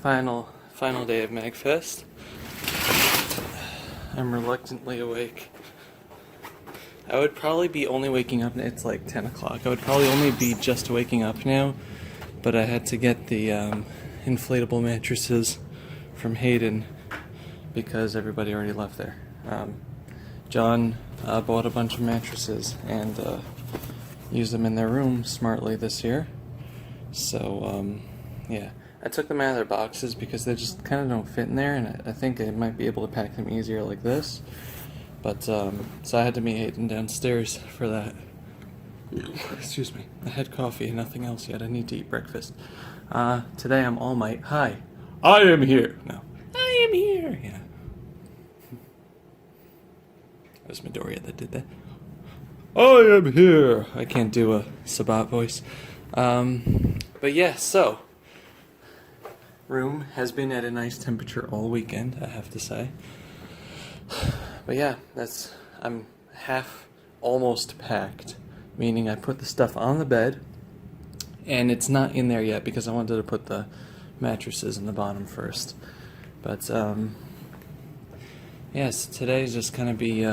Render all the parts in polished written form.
Alright, final day of MAGFest. I'm reluctantly awake. I would probably be only waking up, it's like 10 o'clock. I would probably only be just waking up now, but I had to get the inflatable mattresses from Hayden because everybody already left there. John bought a bunch of mattresses and used them in their room smartly this year. So, yeah. I took them out of their boxes because they just kind of don't fit in there, and I think I might be able to pack them easier like this. But, so I had to meet Hayden downstairs for that. Excuse me. I had coffee and nothing else yet. I need to eat breakfast. Today I'm All Might. Hi. I am here. No. I am here. Yeah. It was Midoriya that did that. I am here. I can't do a Sabat voice. But yeah, so. Room has been at a nice temperature all weekend, I have to say. But yeah, I'm almost packed, meaning I put the stuff on the bed, and it's not in there yet because I wanted to put the mattresses in the bottom first. But, yes, today's just gonna be,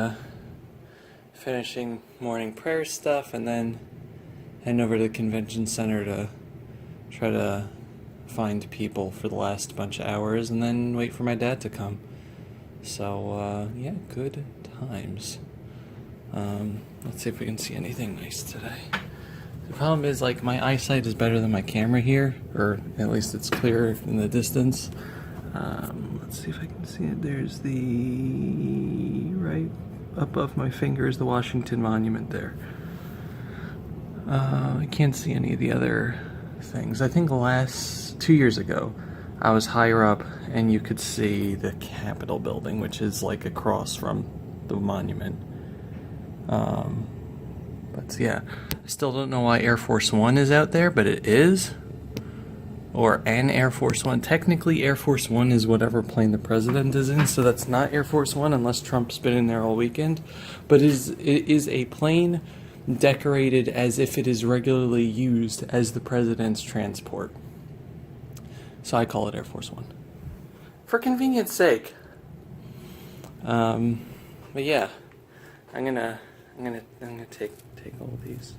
finishing morning prayer stuff, and then heading over to the convention center to try to find people for the last bunch of hours, and then wait for my dad to come. So, yeah, good times. Let's see if we can see anything nice today. The problem is, like, my eyesight is better than my camera here, or at least it's clearer in the distance. Let's see if I can see it. There's right above my finger is the Washington Monument there. I can't see any of the other things. I think 2 years ago, I was higher up and you could see the Capitol building, which is like across from the monument. But yeah, I still don't know why Air Force One is out there, but it is. Or an Air Force One. Technically, Air Force One is whatever plane the president is in, so that's not Air Force One unless Trump's been in there all weekend. But it is a plane decorated as if it is regularly used as the president's transport. So I call it Air Force One. For convenience sake. But yeah, I'm gonna take all these.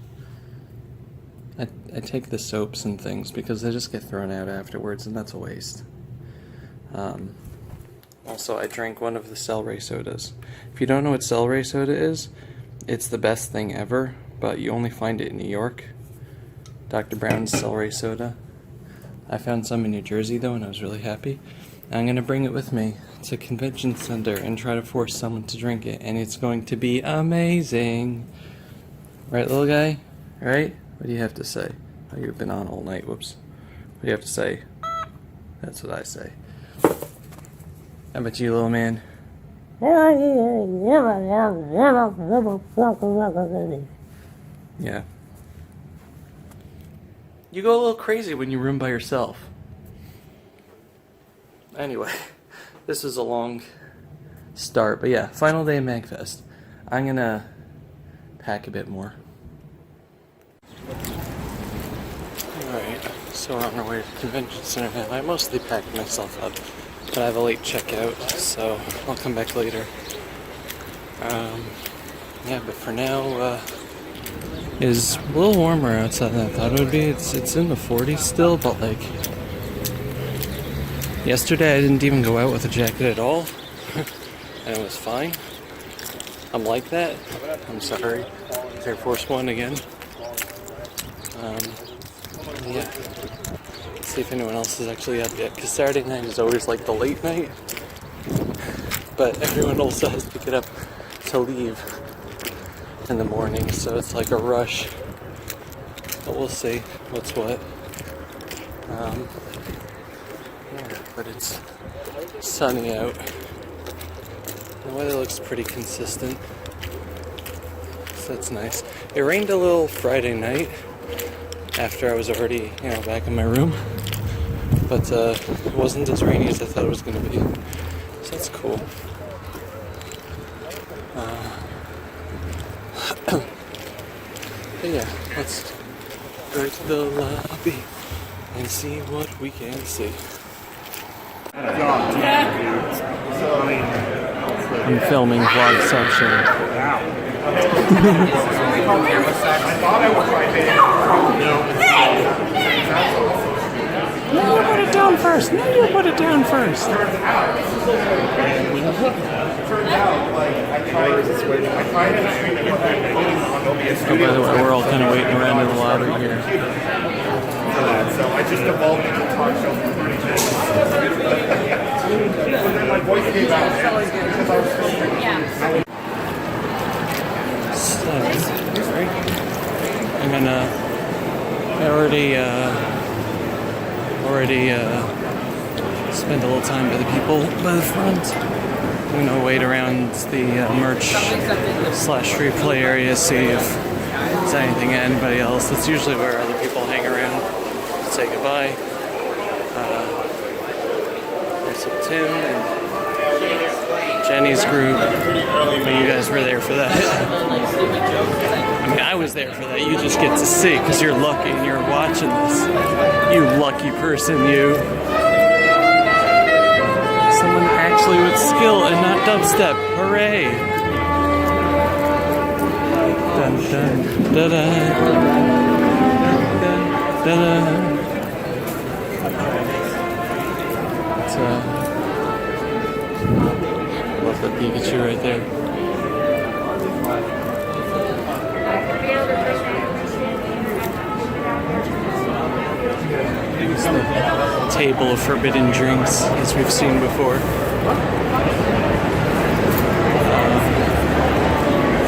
I take the soaps and things because they just get thrown out afterwards, and that's a waste. Also, I drank one of the celery sodas. If you don't know what celery soda is, it's the best thing ever, but you only find it in New York. Dr. Brown's celery soda. I found some in New Jersey, though, and I was really happy. I'm going to bring it with me to Convention Center and try to force someone to drink it, and it's going to be amazing. Right, little guy? Right? What do you have to say? Oh, you've been on all night. Whoops. What do you have to say? That's what I say. How about you, little man? Yeah. You go a little crazy when you room by yourself. Anyway, this was a long start, but yeah, final day of MAGFest. I'm gonna pack a bit more. Alright, so we're on our way to the convention center now. I mostly packed myself up, but I have a late checkout, so I'll come back later. Yeah, but for now, it's a little warmer outside than I thought it would be. It's in the 40s still, but like yesterday I didn't even go out with a jacket at all, and it was fine. I'm like that. I'm sorry. Air Force One again. Yeah. Let's see if anyone else is actually out yet, because Saturday night is always like the late night, but everyone also has to get up to leave in the morning, so it's like a rush. But we'll see what's what. Yeah, but it's sunny out. The weather looks pretty consistent, so that's nice. It rained a little Friday night after I was already, back in my room, but it wasn't as rainy as I thought it was going to be, so that's cool. But yeah, let's go to the lobby and see what we can see. I'm filming Vlogception. No, you put it down first. No, you put it down first. Oh, by the way, we're all kind of waiting around in the lobby here. So I just evolved into a talk show for 30 minutes. And then my voice came out because I was still I'm gonna. I already spent a little time by the people by the front. I'm gonna wait around the merch / free play area, see if there's anything anybody else. That's usually where other people hang around to say goodbye. There's Tim and Jenny's group. But you guys were there for that. I mean, I was there for that. You just get to see because you're lucky and you're watching this. You lucky person, you. Someone actually with skill and not dubstep. Hooray! Dun dun da da da da. Love the Pikachu right there. Table of forbidden drinks, as we've seen before.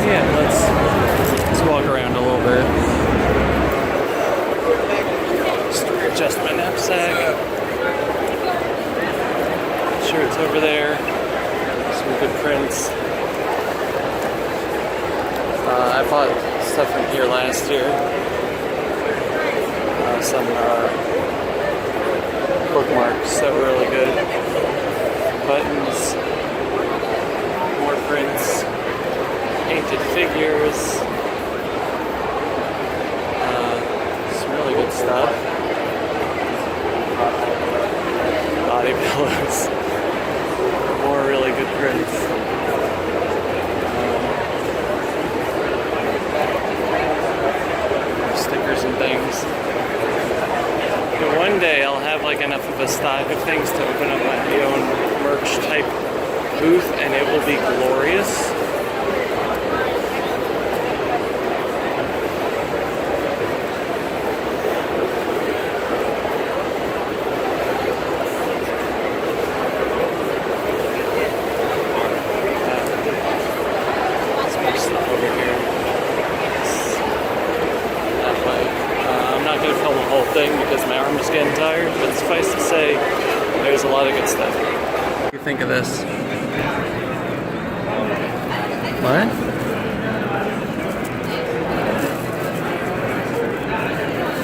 Yeah, let's walk around a little bit. Just adjust my knapsack. Shirts over there. Some good prints. I bought stuff from here last year. Some bookmarks that were really good. Buttons, more prints, painted figures, some really good stuff. Body pillows, more really good prints. Stickers and things. But one day I'll have like enough of a stock of things to open up my own merch type booth and it will be glorious. There's more stuff over here. That way. I'm not going to film the whole thing because my arm is getting tired, but suffice to say, there's a lot of good stuff. What do you think of this? What?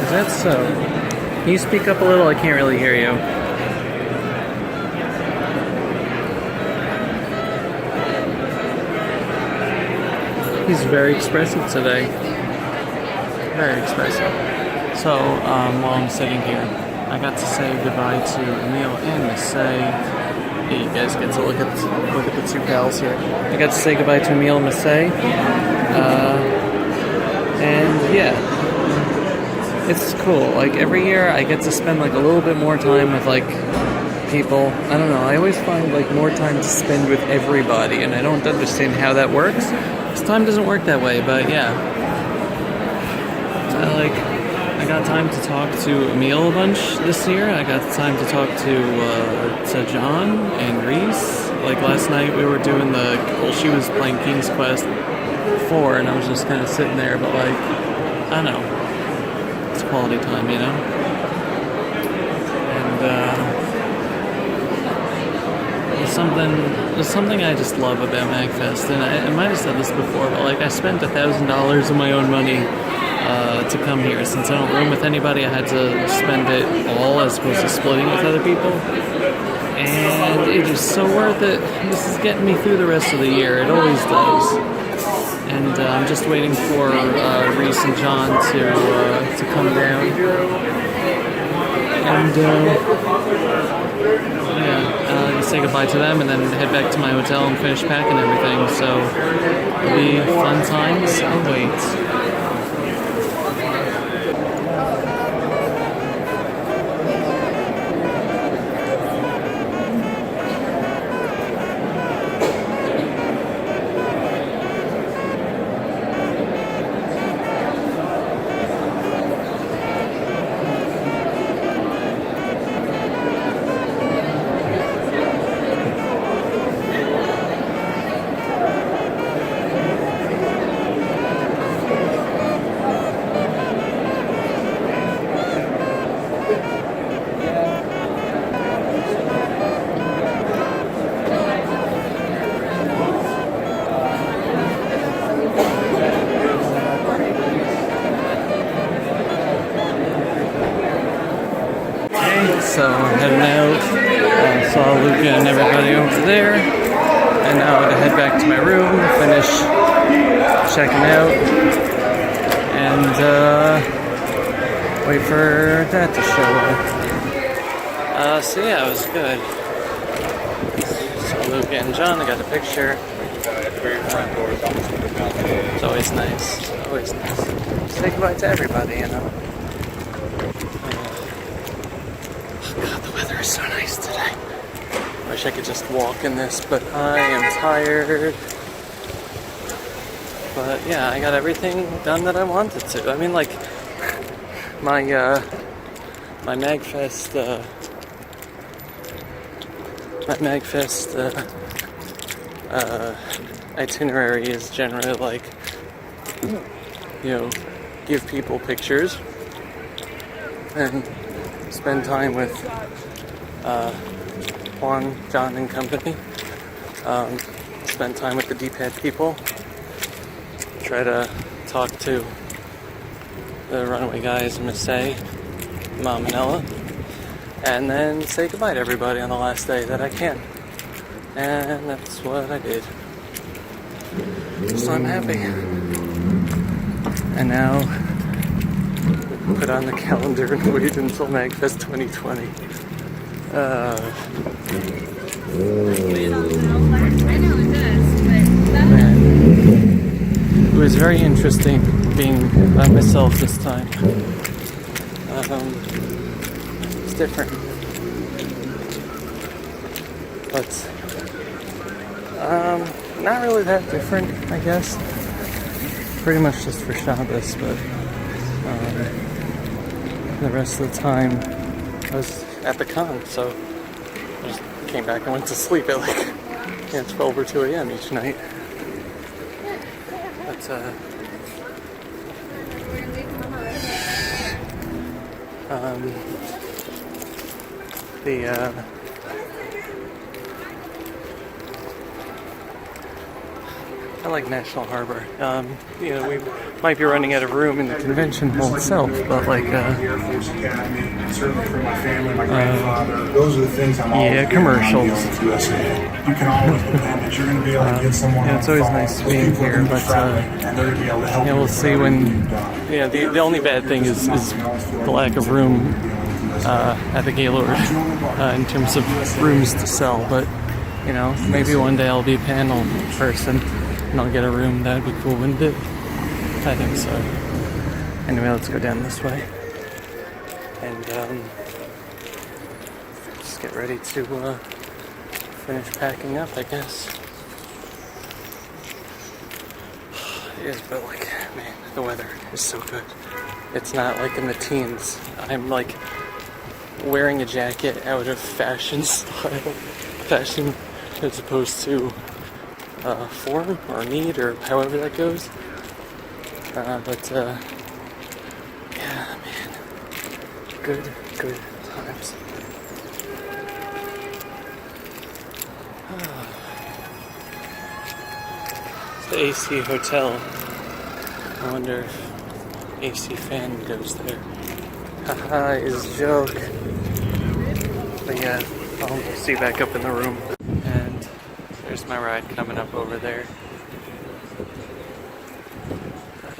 Is that so? Can you speak up a little? I can't really hear you. He's very expressive today. Very expressive. So, while I'm sitting here, I got to say goodbye to Emil and Miss Say. Yeah, you guys get to look at the two pals here. I got to say goodbye to Emil and Miss Say. And yeah, it's cool. Like every year, I get to spend like a little bit more time with like people. I don't know. I always find like more time to spend with everybody, and I don't understand how that works. This time doesn't work that way, but yeah. I got time to talk to Emil a bunch this year. I got time to talk to John and Reese. Like last night we were doing she was playing King's Quest 4 and I was just kind of sitting there, but like, I don't know. It's quality time, you know? And there's something I just love about MAGFest, and I might have said this before, but like I spent $1,000 of my own money to come here. Since I don't room with anybody, I had to spend it all as opposed to splitting with other people. And it is so worth it. This is getting me through the rest of the year. It always does. And I'm just waiting for Reese and John to come down. And yeah. say goodbye to them and then head back to my hotel and finish packing everything. So it'll be fun times await. So I'm heading out. Saw Luca and everybody over there. And now I'm gonna head back to my room, finish checking out, and wait for Dad to show up. So yeah, it was good. So Luca and John, I got a picture. It's always nice. It's always nice. Say goodbye to everybody, you know. God, the weather is so nice today. Wish I could just walk in this, but I am tired. But yeah, I got everything done that I wanted to. I mean, like, my MAGFest, itinerary is generally like, you know, give people pictures and spend time with Juan, John, and company. Spend time with the D-pad people. Try to talk to the Runaway guys, Miss A, Mom, and Ella. And then say goodbye to everybody on the last day that I can. And that's what I did. So I'm happy. And now put on the calendar and wait until MAGFest 2020. Man. It was very interesting being by myself this time. It's different. But not really that different, I guess. Pretty much just for Shabbos, but the rest of the time I was at the con, so I just came back and went to sleep at like 12 or 2 a.m. each night. But I like National Harbor. You know, we might be running out of room in the convention hall itself, but like, those are the things I'm yeah, commercials. You can always depend that you're going to be able to get someone. Yeah, it's always nice being here, but yeah, we'll see when. Yeah, the only bad thing is the lack of room at the Gaylord in terms of rooms to sell. But you know, maybe one day I'll be a panel person and I'll get a room. That'd be cool, wouldn't it? I think so. Anyway, let's go down this way and just get ready to finish packing up, I guess. It is, but like, man, the weather is so good. It's not like in the teens. I'm like wearing a jacket out of fashion as opposed to form or need or however that goes. But yeah, man, good times. The AC Hotel. I wonder if AC Fan goes there. Haha, is a joke. But yeah, I'll see you back up in the room. And there's my ride coming up over there.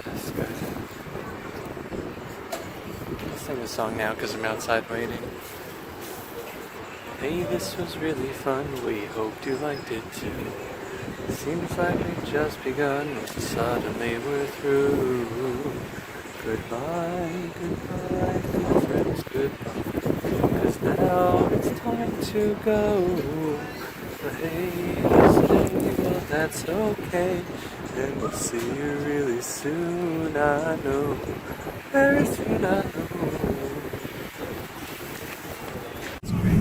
That's good. I'll sing a song now because I'm outside waiting. Hey, this was really fun, we hoped you liked it too. Seems like we've just begun, but suddenly we're through. Goodbye, goodbye, good friends, goodbye. 'Cause now it's time to go. But hey, yesterday, well that's okay. And we'll see you really soon, I know. Very soon, I know. It's great.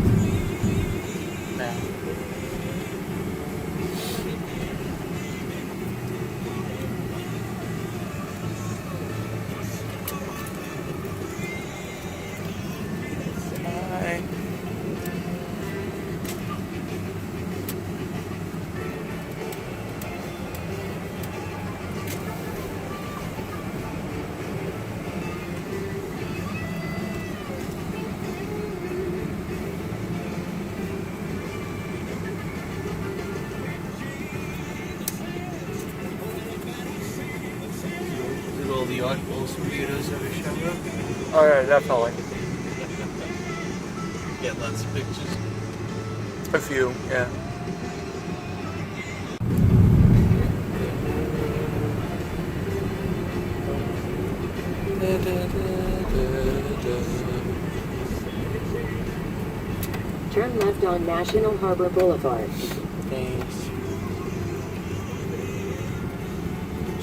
Now. Bye. Did all the oddballs and weirdos ever show up? Oh yeah, definitely. Get lots of pictures. A few, yeah. Turn left on National Harbor Boulevard. Thanks.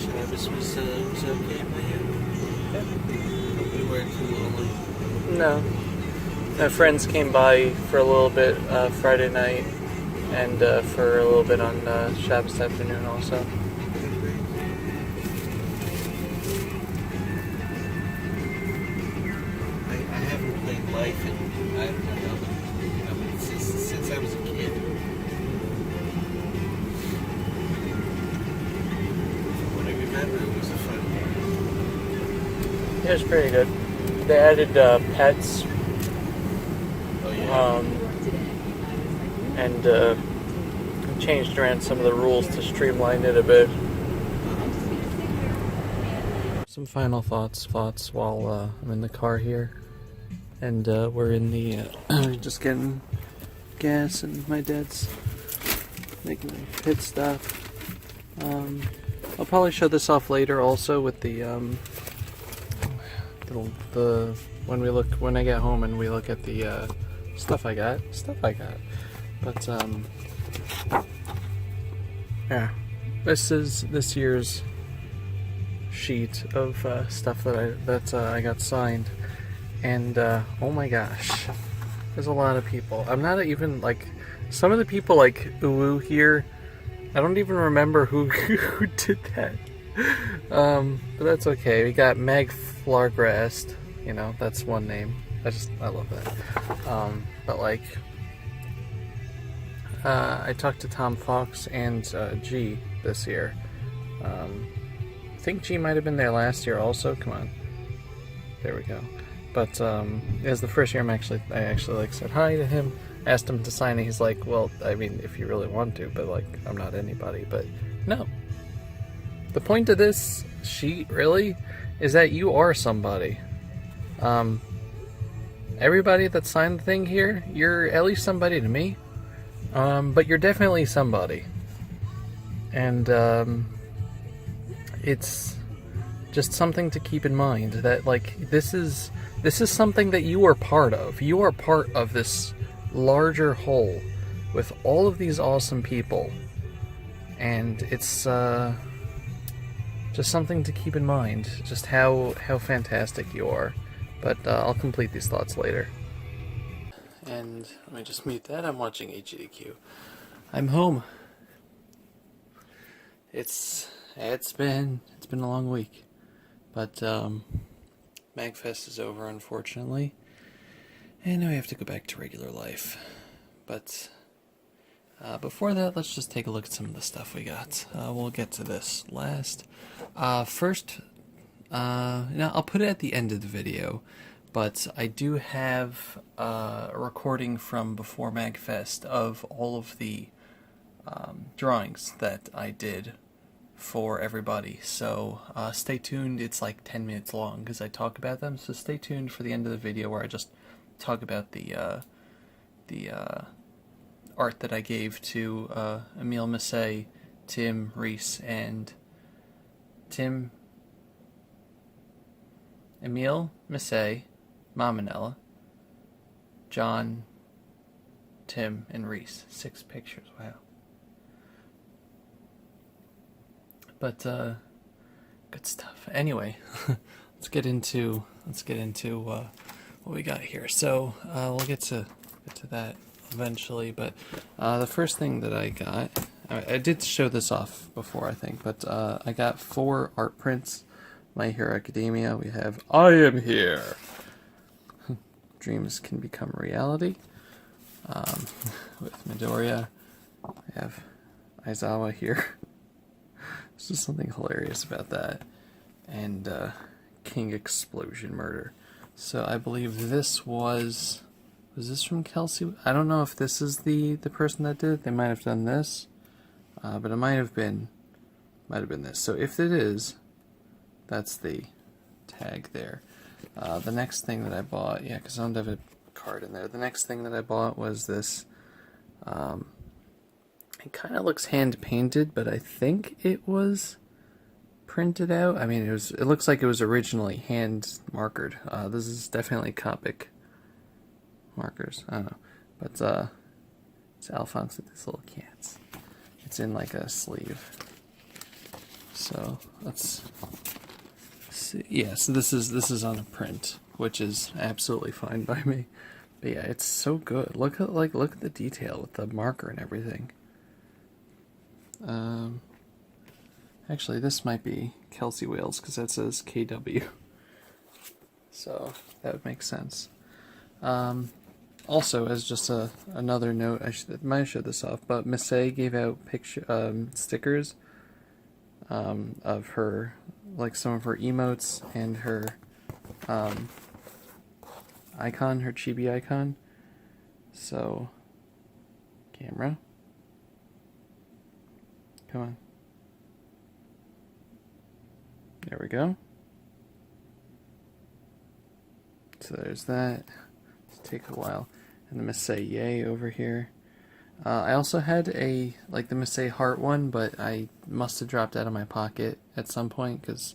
Travis was okay with you? Yeah. We weren't too lonely. No. My friends came by for a little bit Friday night and for a little bit on Shabbos afternoon also. I haven't played life in, I don't know, since I was a kid. From what I remember, it was a fun game. It was pretty good. They added pets Oh yeah. and changed around some of the rules to streamline it a bit. Some final thoughts while I'm in the car here. And we're in the just getting gas, and my dad's making a pit stop. I'll probably show this off later also with the when I get home and we look at the stuff I got. But yeah, this is this year's sheet of stuff that I got signed. And oh my gosh, there's a lot of people. I'm not even like some of the people like ooh here. I don't even remember who who did that. But that's okay. We got MAGFest. You know, that's one name. I love that. But like, I talked to Tom Fox and G this year. I think G might have been there last year also. Come on, there we go. But it was the first year I actually like said hi to him, asked him to sign it. He's like, well, I mean, if you really want to, but like, I'm not anybody. But no, the point of this sheet really is that you are somebody. Everybody that signed the thing here, you're at least somebody to me. But you're definitely somebody, and it's just something to keep in mind that like this is something that you are part of. You are part of this larger whole with all of these awesome people, and it's just something to keep in mind, just how fantastic you are. But I'll complete these thoughts later. And let me just mute that. I'm watching HDQ. I'm home. It's been a long week. But MAGFest is over, unfortunately, and now we have to go back to regular life. But before that, let's just take a look at some of the stuff we got. We'll get to this last. First, I'll put it at the end of the video, but I do have a recording from before MAGFest of all of the drawings that I did for everybody, so stay tuned. It's like 10 minutes long because I talk about them, so stay tuned for the end of the video where I just talk about the the art that I gave to Emile Massey, Tim Reese, and Emile Massey, Mamanella, John, Tim, and Reese. 6 pictures. Wow. But good stuff. Anyway, let's get into what we got here. So we'll get to that eventually. But the first thing that I got, I did show this off before, I think, but I got 4 art prints. My Hero Academia. We have I Am Here. Dreams can become reality. With Midoriya, we have Aizawa here. There's just something hilarious about that. And King Explosion Murder. So I believe this was this from Kelsey? I don't know if this is the person that did it. They might have done this, but it might have been this. So if it is, that's the tag there. The next thing that I bought, yeah, because I don't have a card in there. The next thing that I bought was this. It kind of looks hand painted, but I think it was printed out. I mean, it looks like it was originally hand markered. This is definitely Copic markers. I don't know, but it's Alphonse with these little cats. It's in like a sleeve. So let's see. Yeah, so this is on a print, which is absolutely fine by me. But yeah, it's so good. Look at the detail with the marker and everything. Actually, this might be Kelsey Wales because that says KW. So that would make sense. Also, as just another note, I might have showed this off, but Massey gave out stickers of her, like some of her emotes and her icon, her chibi icon. So, camera, come on. There we go. So there's that. It'll take a while. And the Massey Yay over here. I also had the Massey Heart one, but I must have dropped out of my pocket at some point because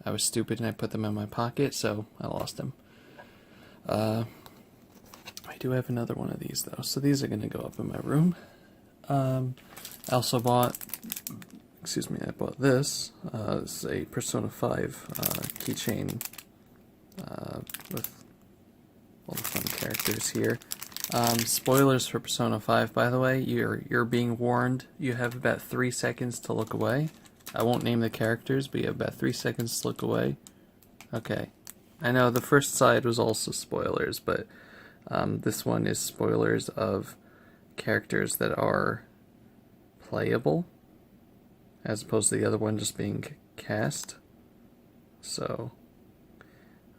I was stupid and I put them in my pocket, so I lost them. I do have another one of these though, so these are going to go up in my room. I also bought, I bought this. This is a Persona 5 keychain with all the fun characters here. Spoilers for Persona 5, by the way. You're being warned. You have about 3 seconds to look away. I won't name the characters, but you have about 3 seconds to look away. Okay. I know the first side was also spoilers, but this one is spoilers of characters that are playable, as opposed to the other one just being cast. So,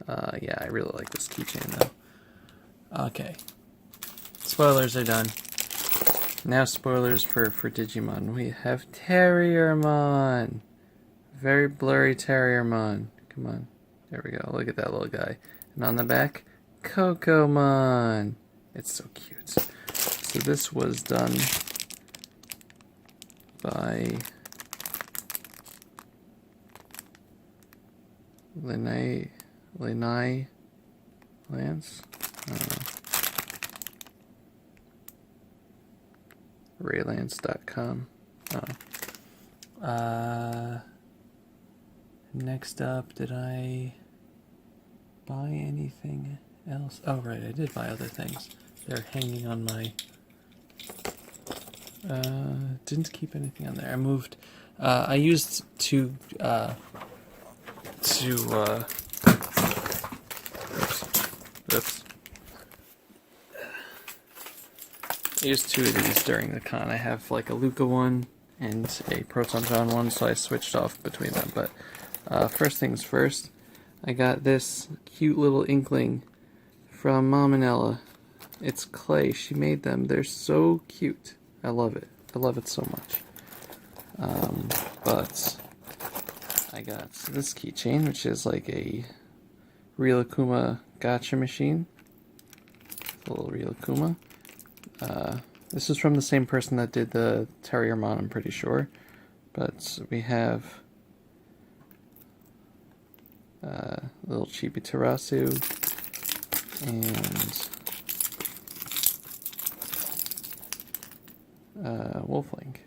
yeah, I really like this keychain though. Okay. Spoilers are done. Now spoilers for Digimon. We have Terriermon. Very blurry Terriermon. Come on. There we go. Look at that little guy. And on the back, Cocomon. It's so cute. So this was done by Lenai Lance. Raylance.com. Next up, did I buy anything else? Oh, right, I did buy other things. They're hanging on my... didn't keep anything on there. I moved... I used to oops. I used 2 of these during the con. I have like a Luca one and a Proton John one, so I switched off between them. But first things first, I got this cute little inkling from Mamanella. It's clay. She made them. They're so cute. I love it. I love it so much. But I got this keychain, which is like a Real Akuma gacha machine. A little Real Akuma. This is from the same person that did the Terriermon, I'm pretty sure. But we have little Chibi Tarasu and Wolfling.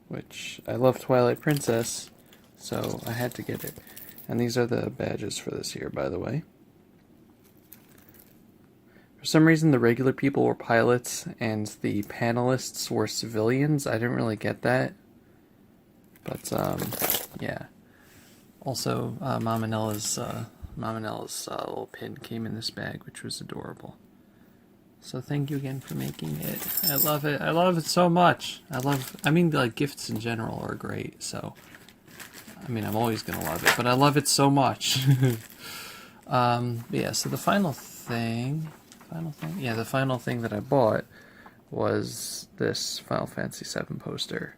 Which, I love Twilight Princess, so I had to get it. And these are the badges for this year, by the way. For some reason, the regular people were pilots, and the panelists were civilians. I didn't really get that. But, yeah. Also, Mamanella's little pin came in this bag, which was adorable. So thank you again for making it. I love it. I love it so much. I mean, like, gifts in general are great, so... I mean, I'm always going to love it, but I love it so much. But yeah, so the final thing that I bought was this Final Fantasy VII poster,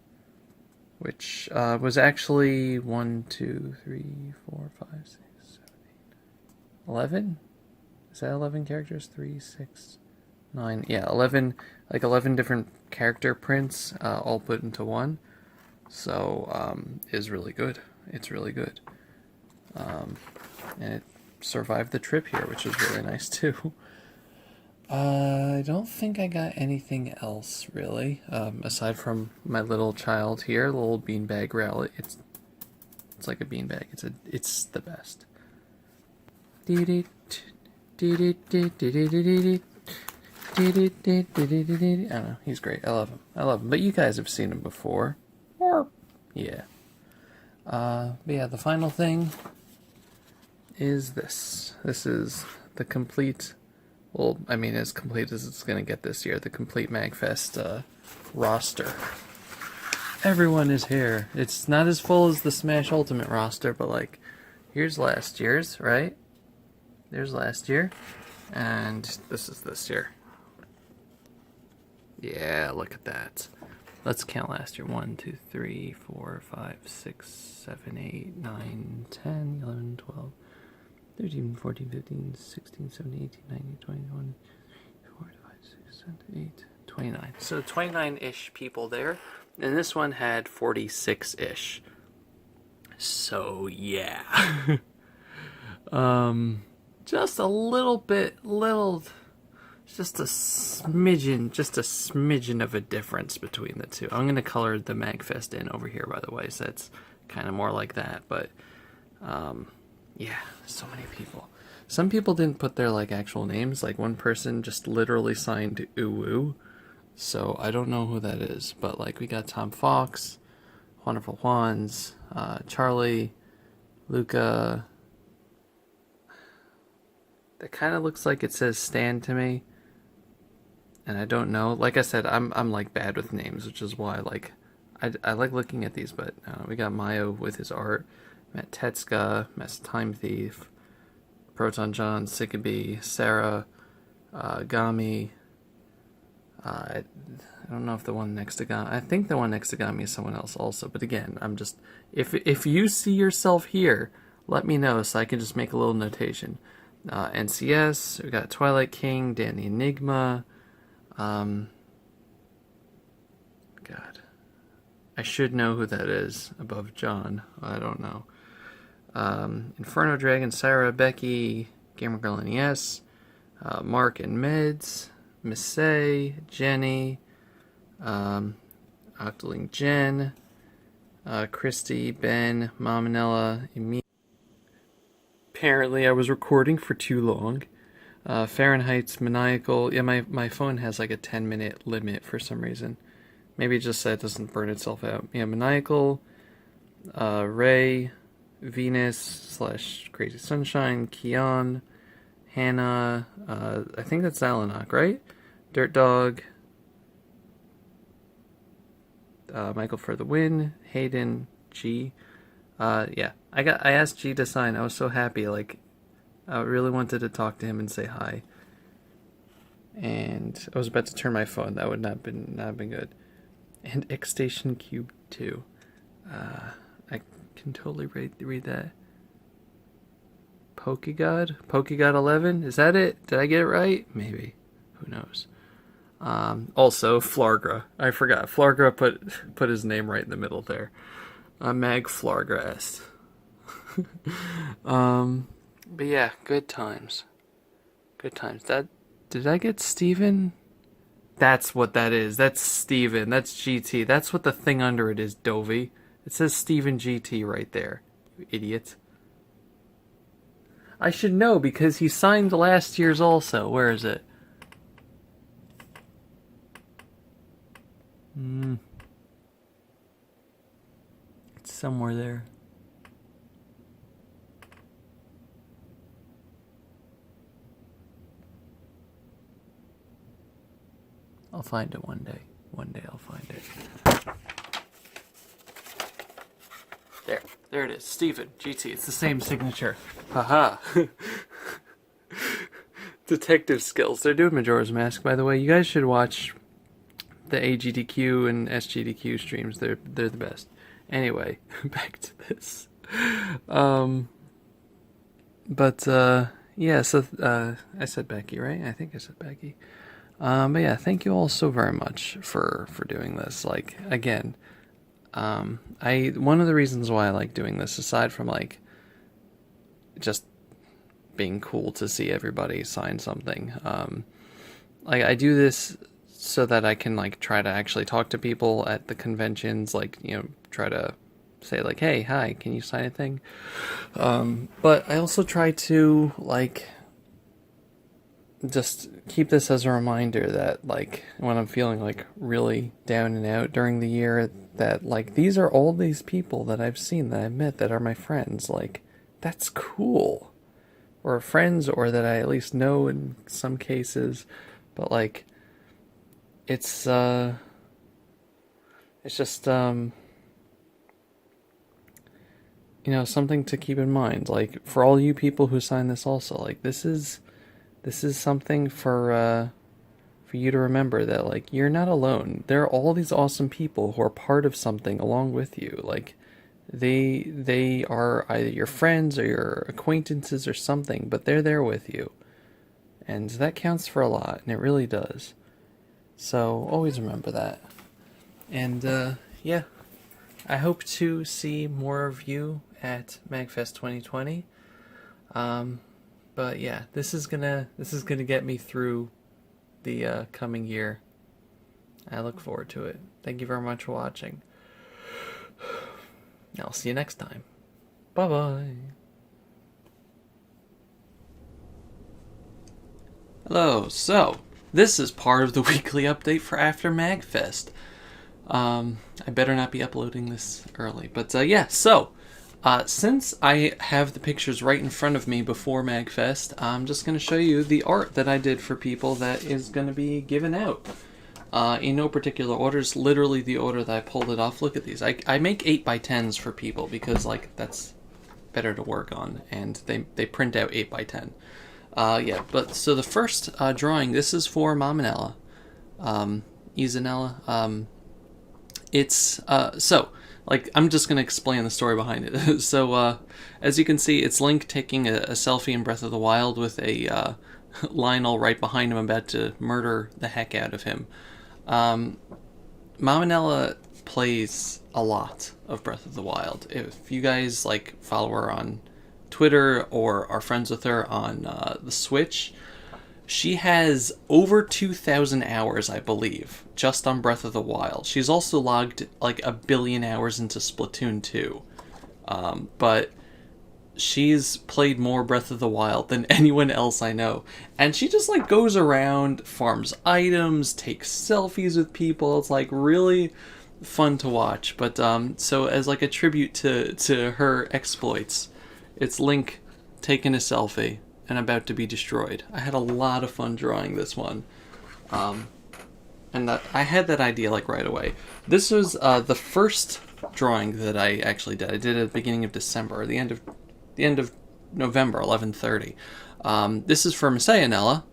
which was actually 1, 2, 3, 4, 5, 6, 7, 8, 11? Is that 11 characters? 3, 6, 9. Yeah, 11 different character prints, all put into one. So, is really good. It's really good. And it survived the trip here, which is really nice too. I don't think I got anything else really, aside from my little child here, the little beanbag rally. It's like a beanbag. It's the best. I don't know. He's great. I love him. But you guys have seen him before, or yeah. But yeah, the final thing is this. This is the complete, well, I mean, as complete as it's going to get this year, the complete MAGFest roster. Everyone is here. It's not as full as the Smash Ultimate roster, but like, here's last year's, right? There's last year, and this is this year. Yeah, look at that. Let's count last year. 1, 2, 3, 4, 5, 6, 7, 8, 9, 10, 11, 12, 13, 14, 15, 16, 17, 18, 19, 20, 21, 4, 5, 6, 7, 8, 29. So 29-ish people there. And this one had 46-ish. So yeah. Just a little bit, just a smidgen of a difference between the two. I'm going to color the MAGFest in over here, by the way, so it's kind of more like that, but, yeah, so many people. Some people didn't put their, like, actual names, like, one person just literally signed Uwu, so I don't know who that is, but, like, we got Tom Fox, Wonderful Juans, Charlie, Luca. That kind of looks like it says Stan to me. And I don't know. Like I said, I'm like bad with names, which is why like I like looking at these. But we got Mayo with his art, Matt Tetsuka, Mass Time Thief, Proton John, Sikaby, Sarah, Gami. I don't know if the one next to Gami. I think the one next to Gami is someone else also. But again, I'm just if you see yourself here, let me know so I can just make a little notation. NCS. We got Twilight King, Dan the Enigma. God. I should know who that is above John. I don't know. Inferno Dragon, Sarah, Becky, Gamer Girl NES, Mark and Meds, Miss Say, Jenny, Octoling Jen, Christy, Ben, Mamanella, Emi. Apparently I was recording for too long. Fahrenheit's Maniacal. Yeah, my phone has like a 10-minute limit for some reason. Maybe just so it doesn't burn itself out. Yeah, Maniacal, Ray, Venus / Crazy Sunshine, Keon, Hannah, I think that's Alanok, right? Dirt Dog, Michael for the win, Hayden, G. Yeah, I asked G to sign. I was so happy, like, I really wanted to talk to him and say hi. And I was about to turn my phone. That would not have been good. And X Station Cube 2. I can totally read that. Pokegod 11. Is that it? Did I get it right? Maybe. Who knows? Also, Flargra. I forgot. Flargra put his name right in the middle there. Mag Flargra-est. But yeah, good times. Good times. Did I get Steven? That's what that is. That's Steven. That's GT. That's what the thing under it is, Dovey. It says Steven GT right there. You idiot. I should know because he signed last year's also. Where is it? It's somewhere there. I'll find it one day. One day I'll find it. There it is. Steven, GT. It's the same signature. Haha. Detective skills. They're doing Majora's Mask, by the way. You guys should watch the AGDQ and SGDQ streams. They're the best. Anyway, back to this. Yeah, so I said Becky, right? I think I said Becky. But yeah, thank you all so very much for doing this. Like, again, one of the reasons why I like doing this, aside from like just being cool to see everybody sign something, like I do this so that I can like try to actually talk to people at the conventions, like, you know, try to say like, hey, hi, can you sign a thing? But I also try to like just keep this as a reminder that like when I'm feeling like really down and out during the year, that like these are all these people that I've seen, that I've met, that are my friends. Like, that's cool. Or friends, or that I at least know in some cases. But like, it's just you know, something to keep in mind. Like, for all you people who sign this also, like, this is something for you to remember, that like you're not alone. There are all these awesome people who are part of something along with you. Like, they are either your friends or your acquaintances or something, but they're there with you. And that counts for a lot, and it really does. So always remember that. And yeah, I hope to see more of you at MAGFest 2020. But yeah, this is gonna get me through the coming year. I look forward to it. Thank you very much for watching. I'll see you next time. Bye bye. Hello. So this is part of the weekly update for after MAGFest. I better not be uploading this early, but yeah. So. Since I have the pictures right in front of me before MAGFest, I'm just going to show you the art that I did for people that is going to be given out. In no particular order, it's literally the order that I pulled it off. Look at these. I make 8x10s for people because, like, that's better to work on, and they print out 8x10. Yeah, but so the first drawing, this is for Mamanella. Izanella. It's, so... Like, I'm just going to explain the story behind it. So, as you can see, it's Link taking a selfie in Breath of the Wild with a Lionel right behind him about to murder the heck out of him. Mamanella plays a lot of Breath of the Wild. If you guys, like, follow her on Twitter or are friends with her on the Switch, she has over 2,000 hours, I believe, just on Breath of the Wild. She's also logged like 1 billion hours into Splatoon 2. But she's played more Breath of the Wild than anyone else I know. And she just like goes around, farms items, takes selfies with people. It's like really fun to watch. But so as like a tribute to her exploits, it's Link taking a selfie and about to be destroyed. I had a lot of fun drawing this one. And I had that idea like right away. This was the first drawing that I actually did. I did it at the beginning of December, or the end of November, 11/30. This is for Messianella.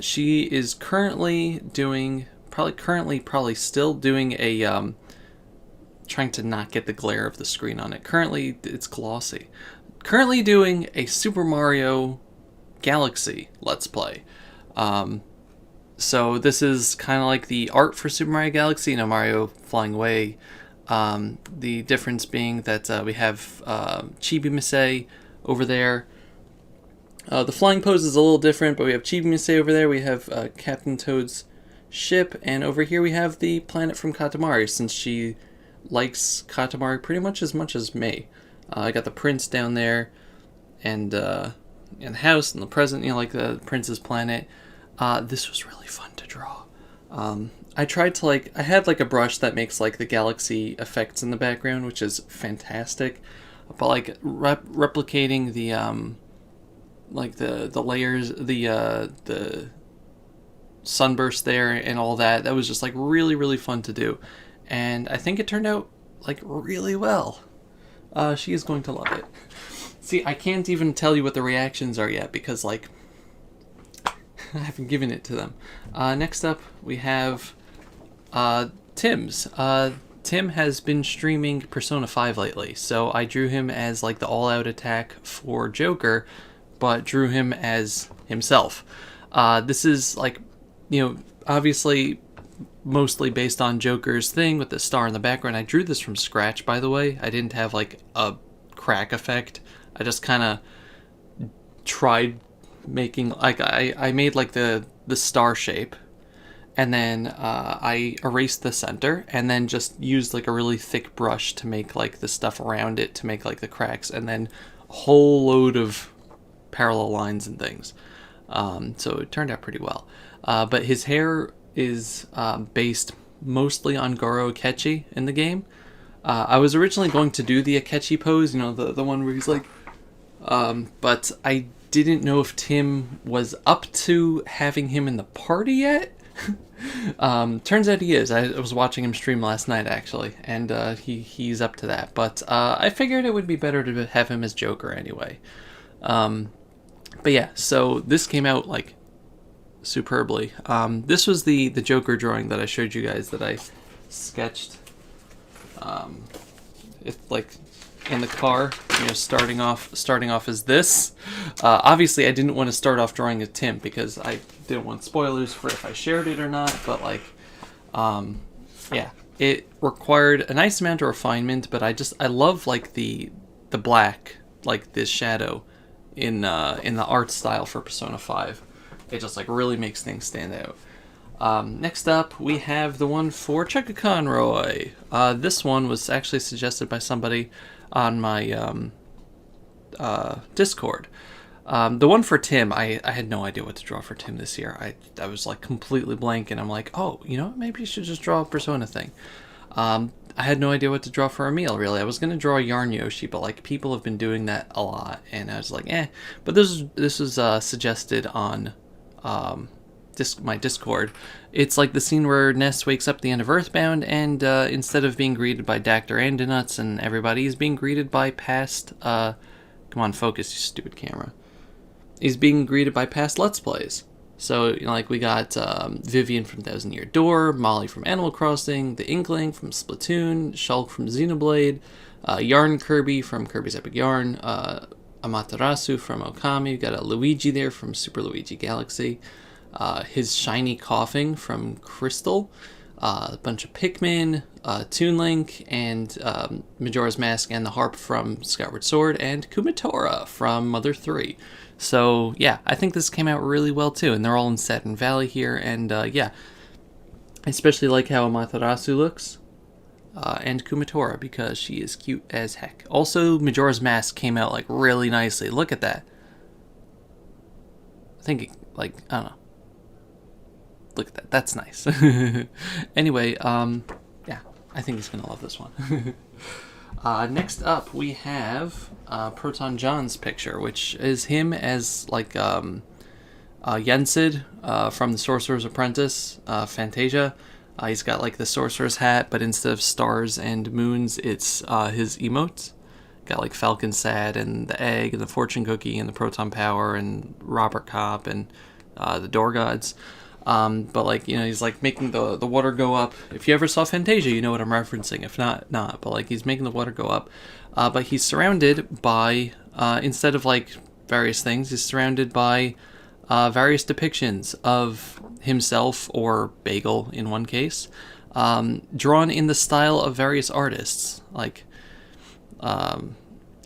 She is currently doing, probably still doing a, trying to not get the glare of the screen on it. Currently, it's glossy. currently doing a Super Mario Galaxy Let's Play. So this is kind of like the art for Super Mario Galaxy, Mario flying away. The difference being that we have Chibi Misei over there. The flying pose is a little different, but we have Chibi Misei over there. We have Captain Toad's ship, and over here we have the planet from Katamari, since she likes Katamari pretty much as me. I got the prince down there, and the house and the present, like the prince's planet. This was really fun to draw. I tried to I had a brush that makes the galaxy effects in the background, which is fantastic, but replicating the the layers, the sunburst there and all that was just really fun to do, and I think it turned out really well. She is going to love it. See, I can't even tell you what the reactions are yet because I haven't given it to them. Next up we have Tim's. Tim has been streaming Persona 5 lately, so I drew him as the all-out attack for Joker, but drew him as himself. This is obviously mostly based on Joker's thing with the star in the background. I drew this from scratch, by the way. I didn't have a crack effect. I just kind of tried making I made the star shape, and then I erased the center, and then just used a really thick brush to make the stuff around it to make the cracks, and then a whole load of parallel lines and things. So it turned out pretty well. But his hair is based mostly on Goro Akechi in the game. I was originally going to do the Akechi pose, the one where he's but I didn't know if Tim was up to having him in the party yet. Turns out he is. I was watching him stream last night, actually, and he's up to that. But I figured it would be better to have him as Joker anyway. But yeah, so this came out superbly. This was the Joker drawing that I showed you guys that I sketched. It's in the car, starting off as this. Obviously, I didn't want to start off drawing a Tim because I didn't want spoilers for if I shared it or not. But yeah, it required a nice amount of refinement. But I love the black, this shadow in the art style for Persona 5. It just really makes things stand out. Next up, we have the one for Chugga Conroy. This one was actually suggested by somebody on my Discord. The one for Tim, I had no idea what to draw for Tim this year. I was completely blank, and I'm oh, maybe you should just draw a Persona thing. I had no idea what to draw for Emil, really. I was going to draw a Yarn Yoshi, but people have been doing that a lot, and I was eh. But this was suggested on my Discord. It's the scene where Ness wakes up at the end of Earthbound, and instead of being greeted by Dr. Andonuts and everybody, he's being greeted by past come on, focus, you stupid camera. He's being greeted by past Let's Plays. So we got Vivian from Thousand Year Door, Molly from Animal Crossing, the Inkling from Splatoon, Shulk from Xenoblade, Yarn Kirby from Kirby's Epic Yarn, Amaterasu from Okami. We got a Luigi there from Super Luigi Galaxy. His shiny coughing from Crystal, a bunch of Pikmin, Toon Link, and Majora's Mask and the Harp from Skyward Sword, and Kumatora from Mother 3. So yeah, I think this came out really well too, and they're all in Saturn Valley here, and yeah, I especially like how Amaterasu looks, and Kumatora, because she is cute as heck. Also, Majora's Mask came out really nicely. Look at that. I think I don't know. Look at that. That's nice. Anyway, yeah, I think he's gonna love this one. Next up, we have Proton John's picture, which is him as Yensid from the Sorcerer's Apprentice, Fantasia. He's got the Sorcerer's hat, but instead of stars and moons, it's his emotes. Got Falcon Sad and the egg and the fortune cookie and the proton power and Robert Cop and the door gods. But he's making the water go up. If you ever saw Fantasia, you know what I'm referencing. If not. But he's making the water go up. But he's surrounded by instead of like various things, is surrounded by various depictions of himself or Bagel in one case, drawn in the style of various artists like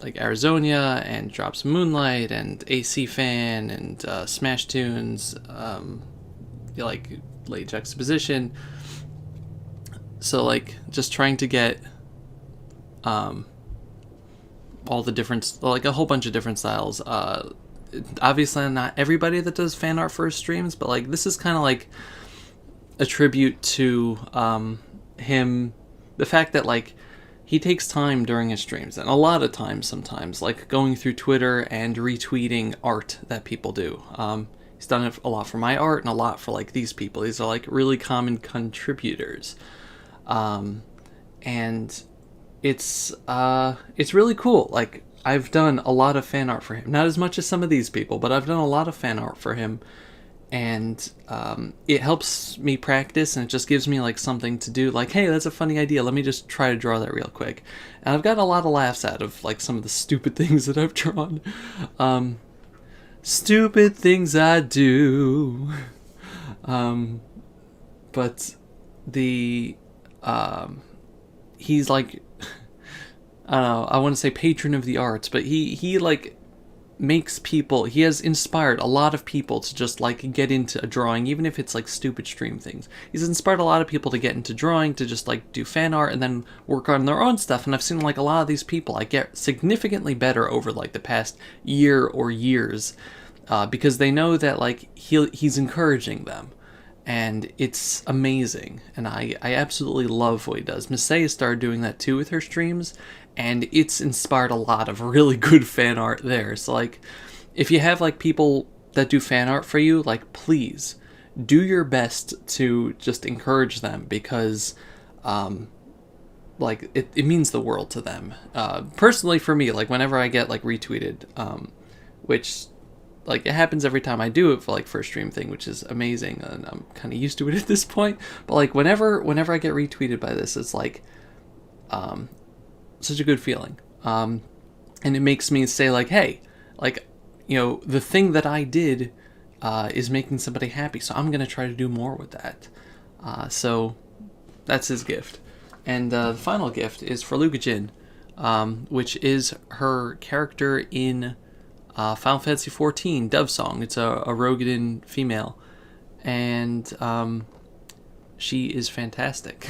Arizonia and Drops of Moonlight and AC Fan and Smash Tunes, like Late Juxtaposition. So like just trying to get all the different, like a whole bunch of different styles. Obviously not everybody that does fan art for his streams, but like this is kind of like a tribute to him, the fact that like he takes time during his streams, and a lot of times sometimes, like going through Twitter and retweeting art that people do. He's done it a lot for my art and a lot for like these people. These are like really common contributors. And it's really cool. Like I've done a lot of fan art for him, not as much as some of these people, but I've done a lot of fan art for him, and it helps me practice, and it just gives me like something to do, like, hey, that's a funny idea, let me just try to draw that real quick. And I've got a lot of laughs out of like some of the stupid things that I've drawn. Stupid things I do. But the he's like, I don't know, I want to say patron of the arts, but he like makes people, he has inspired a lot of people to just like get into drawing, even if it's like stupid stream things. He's inspired a lot of people to get into drawing, to just like do fan art and then work on their own stuff. And I've seen like a lot of these people like get significantly better over like the past year or years, because they know that like he's encouraging them. And it's amazing, and I absolutely love what he does. Missei started doing that too with her streams, and it's inspired a lot of really good fan art there. So like, if you have like people that do fan art for you, like please do your best to just encourage them, because like it means the world to them. Personally for me, like whenever I get like retweeted, which like it happens every time I do it for like first stream thing, which is amazing, and I'm kind of used to it at this point. But like whenever I get retweeted by this, it's like such a good feeling, and it makes me say like, hey, like, you know, the thing that I did is making somebody happy, so I'm gonna try to do more with that. So that's his gift. And the final gift is for Luca Jin, which is her character in Final Fantasy XIV Dove Song. It's a Rogadin female, and she is fantastic.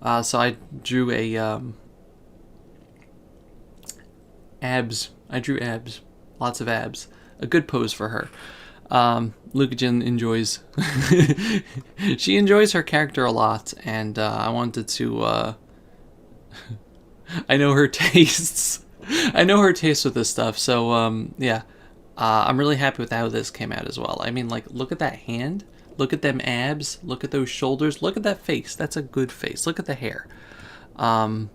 So I drew a abs. I drew abs, lots of abs. A good pose for her. Luca Jin enjoys. She enjoys her character a lot, and I wanted to. I know her tastes. I know her taste with this stuff, so yeah, I'm really happy with how this came out as well. I mean, like, look at that hand, look at them abs, look at those shoulders, look at that face. That's a good face. Look at the hair. And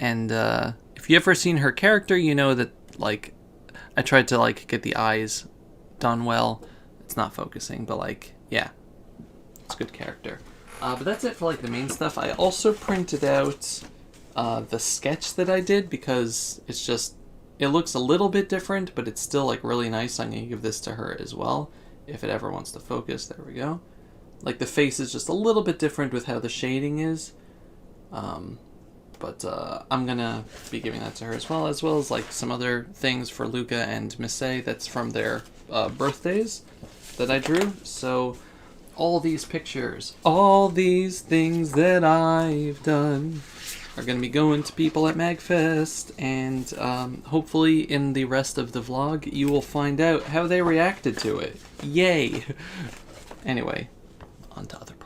if you ever seen her character, you know that like I tried to like get the eyes done well. It's not focusing, but like, yeah, it's a good character. But that's it for like the main stuff. I also printed out the sketch that I did, because it's just, it looks a little bit different, but it's still like really nice. I'm gonna give this to her as well if it ever wants to focus. There we go. Like the face is just a little bit different with how the shading is, but I'm gonna be giving that to her as well as like some other things for Luca and Missei that's from their birthdays that I drew. So all these pictures, all these things that I've done are going to be going to people at MAGFest, and hopefully in the rest of the vlog you will find out how they reacted to it. Yay! Anyway, on to other parts.